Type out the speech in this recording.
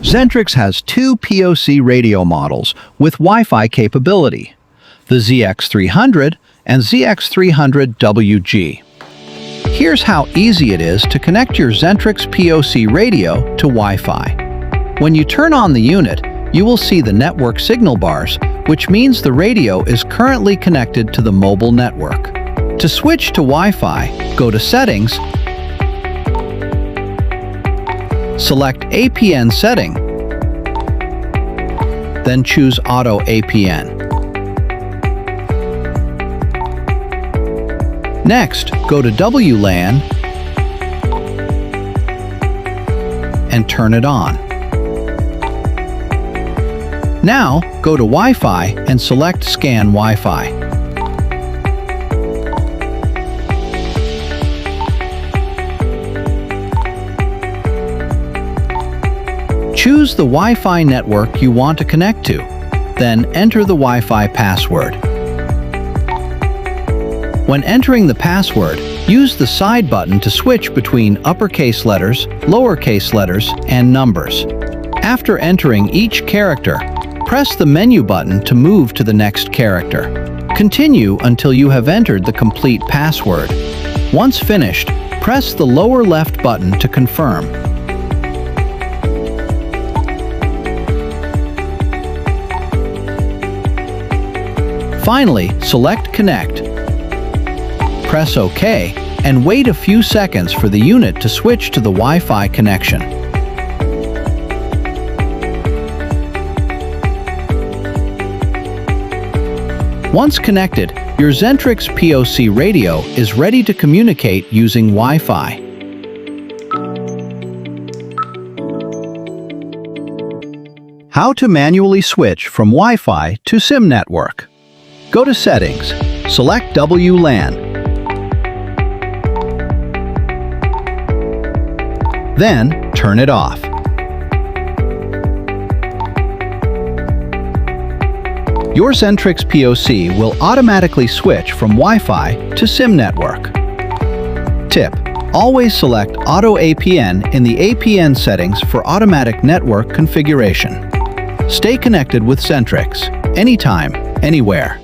Zentrix has two POC radio models with Wi-Fi capability, the ZX300 and ZX300WG. Here's how easy it is to connect your Zentrix POC radio to Wi-Fi. When you turn on the unit, you will see the network signal bars, which means the radio is currently connected to the mobile network. To switch to Wi-Fi, go to Settings, select APN setting, then choose Auto APN. Next, go to WLAN and turn it on. Now, go to Wi-Fi and select Scan Wi-Fi. Choose the Wi-Fi network you want to connect to, then enter the Wi-Fi password. When entering the password, use the side button to switch between uppercase letters, lowercase letters, and numbers. After entering each character, press the menu button to move to the next character. Continue until you have entered the complete password. Once finished, press the lower left button to confirm. Finally, select Connect. Press OK and wait a few seconds for the unit to switch to the Wi-Fi connection. Once connected, your Zentrix POC radio is ready to communicate using Wi-Fi. How to manually switch from Wi-Fi to SIM network. Go to Settings, select WLAN, then turn it off. Your Zentrix POC will automatically switch from Wi-Fi to SIM network. Tip: always select Auto APN in the APN settings for automatic network configuration. Stay connected with Zentrix, anytime, anywhere.